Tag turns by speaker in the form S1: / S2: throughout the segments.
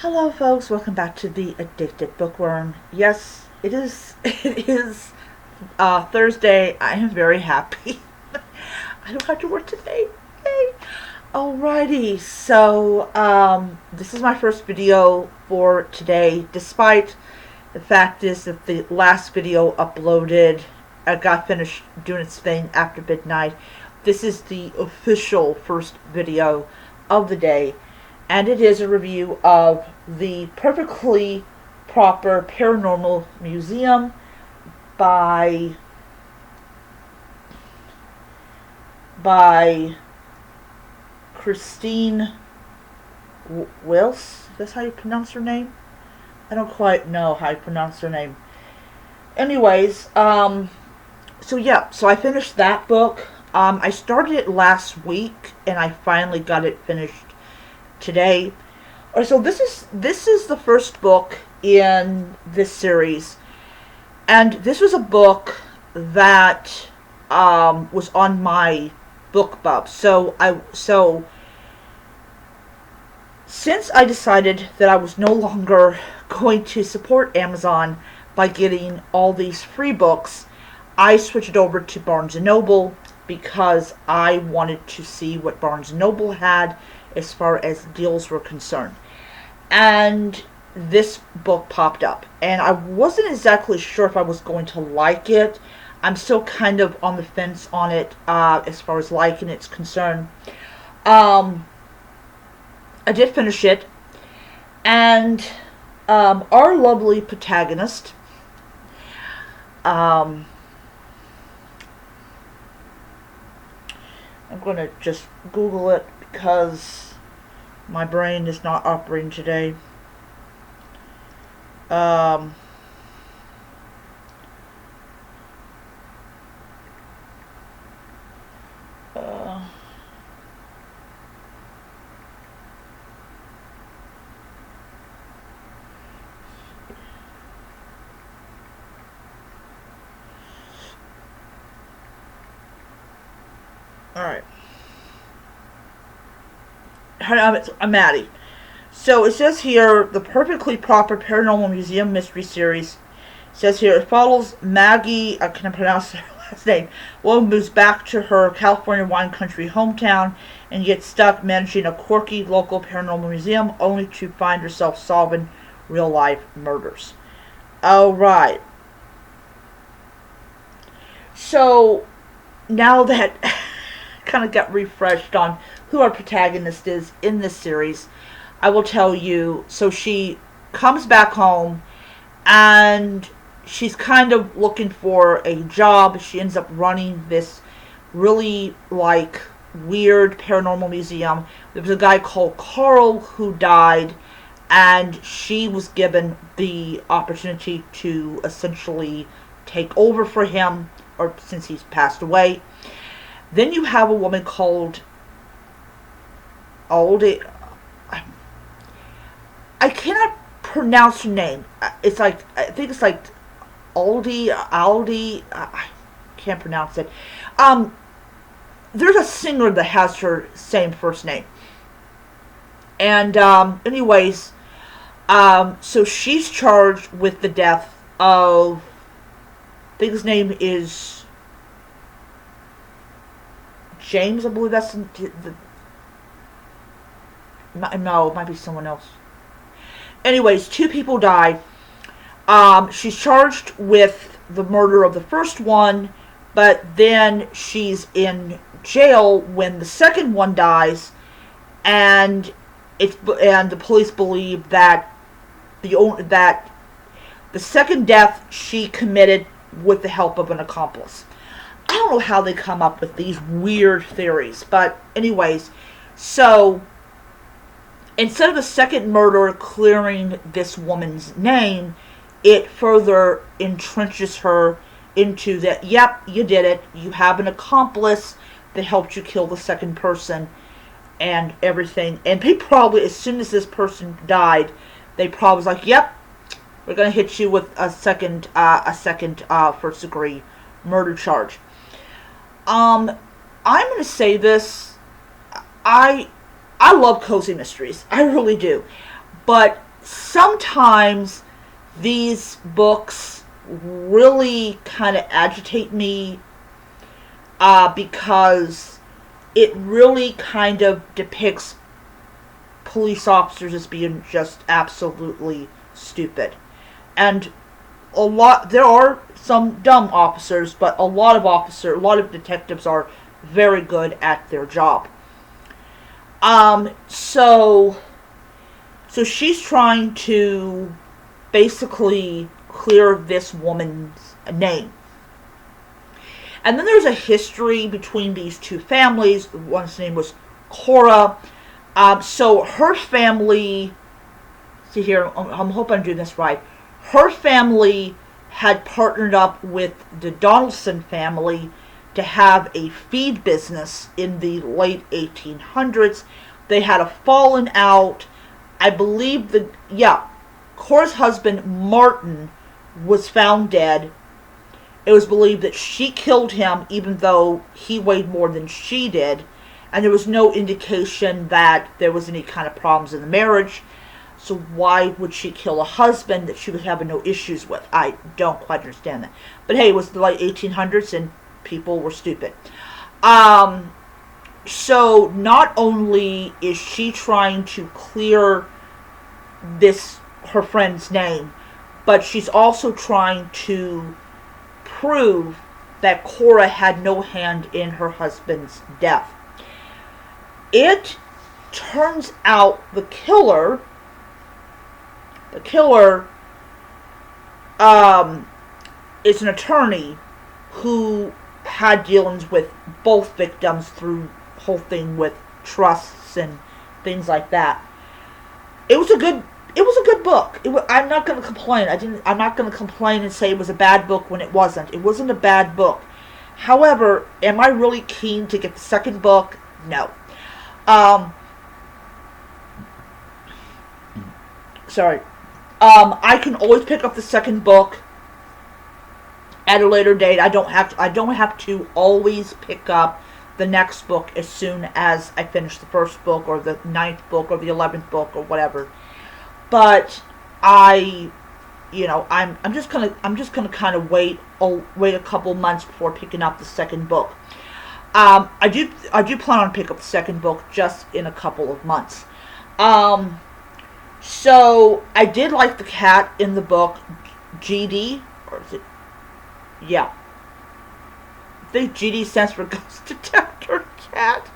S1: Hello, folks. Welcome back to the Addicted Bookworm. Yes, it is. It is Thursday. I am very happy. I don't have to work today. Yay! Alrighty. This is my first video for today. Despite the fact is that the last video uploaded, got finished doing its thing after midnight. This is the official first video of the day. And it is a review of the Perfectly Proper Paranormal Museum by Christine Wills. That's how you pronounce her name? I don't quite know how you pronounce her name. Anyways, so I finished that book. I started it last week and I finally got it finished today. So this is the first book in this series, and this was a book that was on my BookBub. So since I decided that I was no longer going to support Amazon by getting all these free books, I switched over to Barnes & Noble because I wanted to see what Barnes & Noble had as far as deals were concerned. And this book popped up, and I wasn't exactly sure if I was going to like it. I'm still kind of on the fence on it as far as liking it's concerned. I did finish it, and our lovely protagonist, I'm going to just Google it because my brain is not operating today. Alright. I'm Maddie. So it says here, the Perfectly Proper Paranormal Museum Mystery Series. It says here, it follows Maggie, I can't pronounce her last name, woman moves back to her California wine country hometown and gets stuck managing a quirky local paranormal museum only to find herself solving real life murders. Alright. So now that kind of got refreshed on who our protagonist is in this series, I will tell you. So she comes back home and she's kind of looking for a job. She ends up running this really weird paranormal museum. There was a guy called Carl who died, and she was given the opportunity to essentially take over for him, or since he's passed away. Then you have a woman called Aldi. I cannot pronounce her name. I think it's like Aldi. I can't pronounce it. There's a singer that has her same first name. And anyways, so she's charged with the death of, I think his name is James, I believe that's no, it might be someone else. Anyways, 2 people died. She's charged with the murder of the first one, but then she's in jail when the second one dies, and the police believe that the second death she committed with the help of an accomplice. I don't know how they come up with these weird theories, but anyways, so instead of the second murder clearing this woman's name, it further entrenches her into that, yep, you did it. You have an accomplice that helped you kill the second person and everything. And they probably, as soon as this person died, they probably was like, yep, we're going to hit you with a second first degree murder charge. I'm going to say this. I love cozy mysteries. I really do. But sometimes these books really kind of agitate me, because it really kind of depicts police officers as being just absolutely stupid. And there are some dumb officers, but a lot of detectives are very good at their job. Um, so, so she's trying to basically clear this woman's name. And then there's a history between these two families. One's name was Cora. So her family, see here, I'm hoping I'm doing this right. Her family had partnered up with the Donaldson family to have a feed business in the late 1800s. They had a fallen out. I believe Cora's husband Martin was found dead. It was believed that she killed him even though he weighed more than she did, and there was no indication that there was any kind of problems in the marriage. So why would she kill a husband that she was having no issues with? I don't quite understand that. But hey, it was the late 1800s and people were stupid. So not only is she trying to clear her friend's name, but she's also trying to prove that Cora had no hand in her husband's death. It turns out the killer is an attorney who had dealings with both victims through the whole thing with trusts and things like that. It was a good book. I'm not going to complain. I'm not going to complain and say it was a bad book when it wasn't. It wasn't a bad book. However, am I really keen to get the second book? No. Sorry. I can always pick up the second book at a later date. I don't have to always pick up the next book as soon as I finish the first book or the 9th book or the 11th book or whatever. But I'm just gonna kind of wait a couple months before picking up the second book. I do plan on picking up the second book just in a couple of months. So I did like the cat in the book, GD, or is it? Yeah, I think GD stands for Ghost Detector Cat.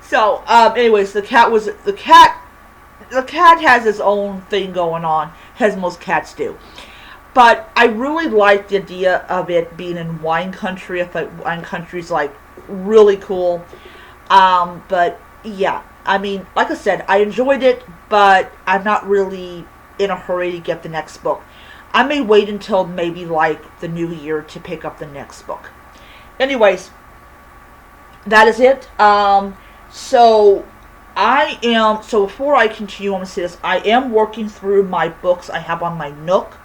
S1: So, anyways, the cat has its own thing going on, as most cats do. But I really liked the idea of it being in wine country. I thought wine country's like really cool. But yeah, I mean, like I said, I enjoyed it, but I'm not really in a hurry to get the next book. I may wait until maybe like the new year to pick up the next book. Anyways, that is it. So before I continue, I want to say this. I am working through my books I have on my Nook.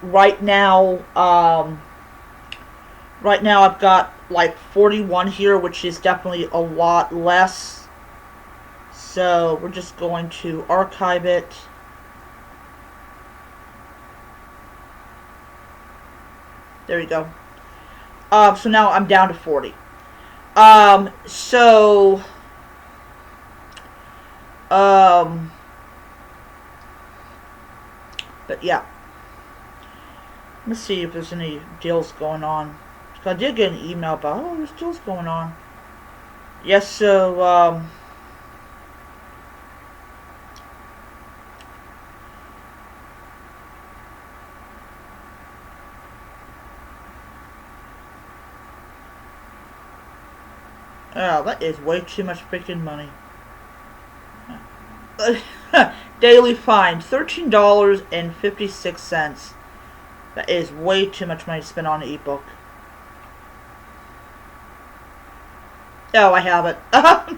S1: Right now I've got like 41 here, which is definitely a lot less. So we're just going to archive it. There we go. So now I'm down to 40. But yeah. Let's see if there's any deals going on. I did get an email about, there's deals going on. Yes, so, oh, that is way too much freaking money. Daily fine, $13.56. That is way too much money to spend on an ebook. Oh, I have it.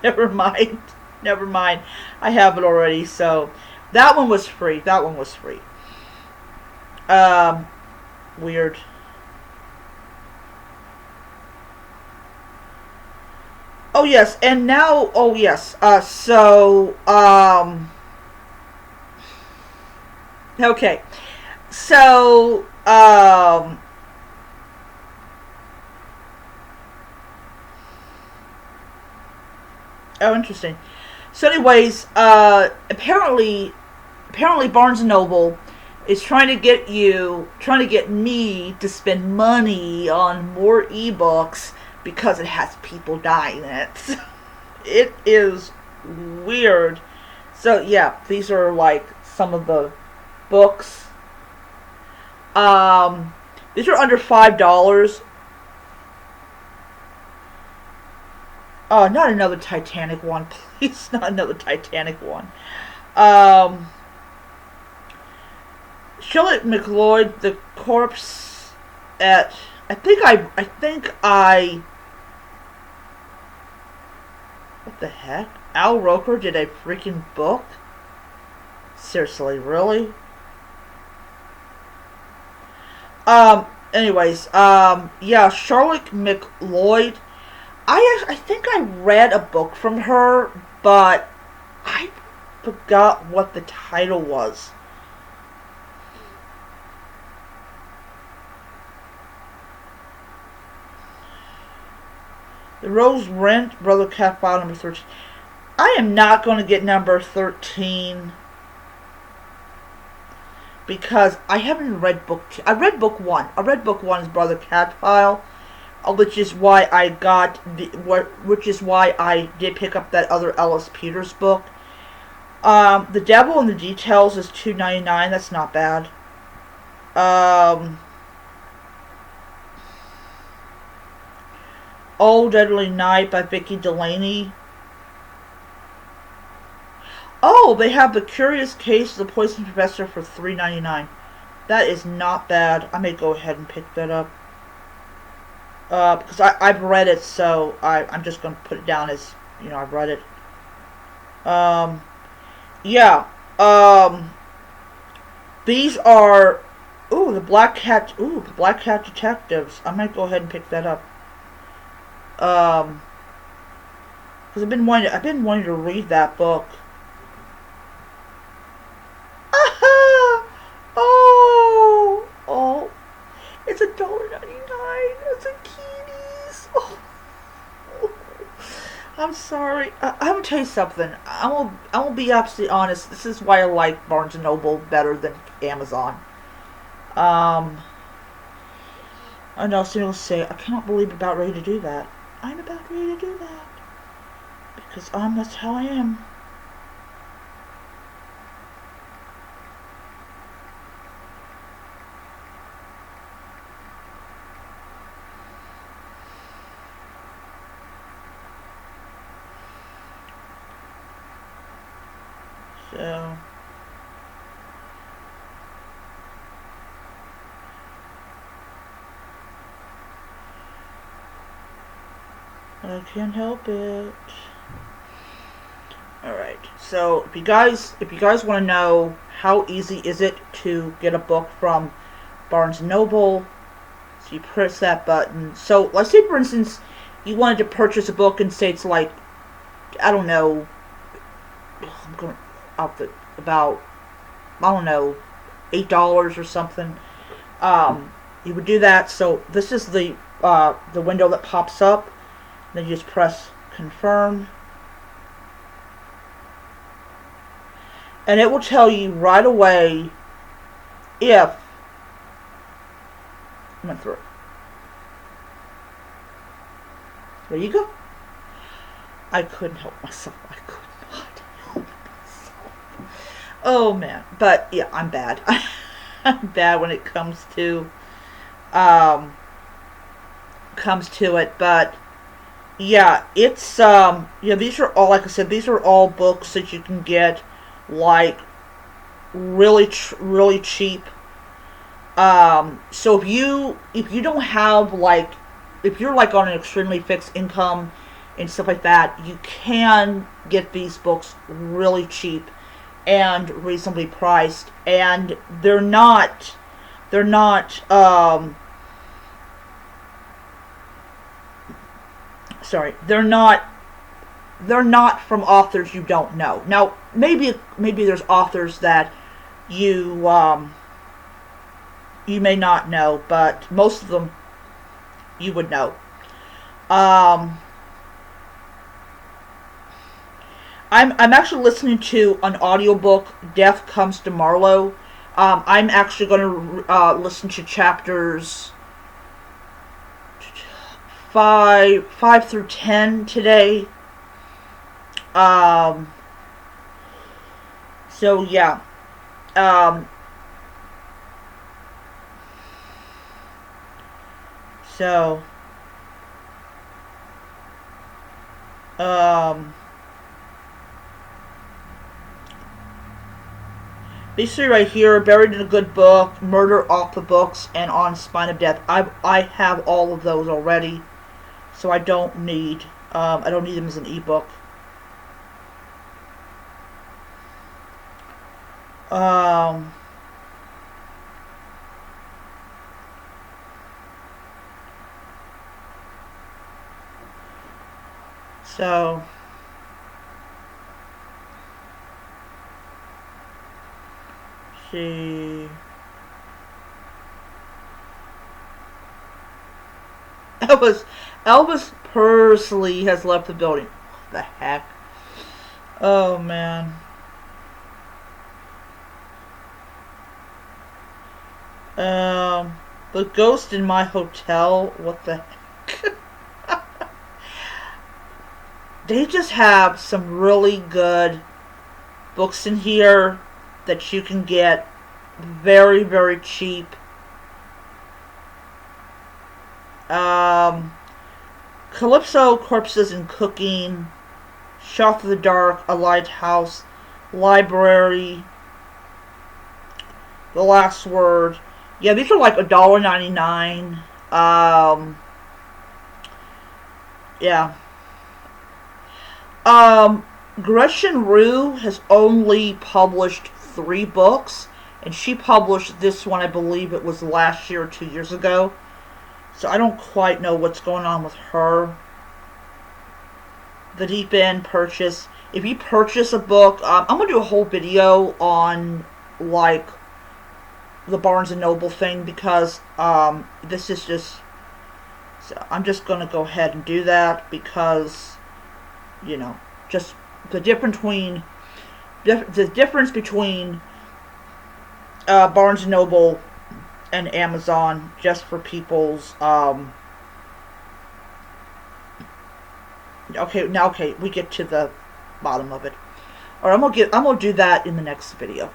S1: Never mind. Never mind. I have it already. So, that one was free. Weird. Oh, yes. And now, Okay. So, oh, interesting. So, anyways, apparently Barnes and Noble is trying to get me to spend money on more ebooks because it has people dying in it. It is weird. So yeah, these are like some of the books. Um, these are under $5. Oh, not another Titanic one, please. Not another Titanic one. Um, Shelley McLeod, the corpse at. I think I. What the heck? Al Roker did a freaking book? Seriously, really? Anyways, yeah, Charlotte McLeod. I think I read a book from her, but I forgot what the title was. The Rose Rent, Brother Cat File number 13. I am not going to get number 13 because I haven't read book two. I read book one. I read book one is Brother Cat File, which is why which is why I did pick up that other Ellis Peters book. The Devil in the Details is $2.99. That's not bad. Um, Old Deadly Night by Vicki Delaney. Oh, they have The Curious Case of the Poison Professor for $3.99. That is not bad. I may go ahead and pick that up. Because I've read it, so I'm just going to put it down as, I've read it. Um, yeah. These are, the Black Cat Detectives. I might go ahead and pick that up. Because I've been wanting to read that book. Oh, it's $1.99. It's a kitties. Oh. I'm sorry. I'm gonna tell you something. I will be absolutely honest. This is why I like Barnes and Noble better than Amazon. Um, I know some people say I cannot believe I'm about ready to do that. I'm about ready to do that because that's how I am. So, I can't help it. Alright, so if you guys want to know how easy is it to get a book from Barnes & Noble, so you press that button. So let's say, for instance, you wanted to purchase a book and say it's like, I don't know, I'm going out the about, I don't know, $8 or something. You would do that. So this is the window that pops up. Then you just press confirm, and it will tell you right away if I went through it. There you go. I couldn't help myself. I could not help myself. Oh man, but yeah, I'm bad. I'm bad when it comes to it, but yeah, it's these are all, like I said, these are all books that you can get like really cheap. So if you don't have like, if you're like on an extremely fixed income and stuff like that, you can get these books really cheap and reasonably priced, and they're not sorry, they're not from authors you don't know. Now, maybe there's authors that you you may not know, but most of them you would know. Um, I'm actually listening to an audiobook, Death Comes to Marlowe. I'm actually going to listen to chapters 5 through 10 today. Um, so yeah. Um, so um, basically right here, Buried in a Good Book, Murder Off the Books, and On Spine of Death. I have all of those already, so I don't need them as an ebook. Um, so see. Elvis Elvis Presley has left the building. What the heck? Oh man. The ghost in my hotel. What the heck? They just have some really good books in here that you can get very, very cheap. Um, Calypso, Corpses and Cooking, Shot of the Dark, A Lighthouse, Library, The Last Word. Yeah, these are like $1.99. Yeah. Um, Gretchen Rue has only published 3 books, and she published this one, I believe it was last year or 2 years ago. So I don't quite know what's going on with her. The Deep End purchase. If you purchase a book, I'm gonna do a whole video on like the Barnes and Noble thing because this is just. So I'm just gonna go ahead and do that because just the difference between Barnes and Noble and Amazon, just for people's okay, we get to the bottom of it. Or I'm gonna do that in the next video.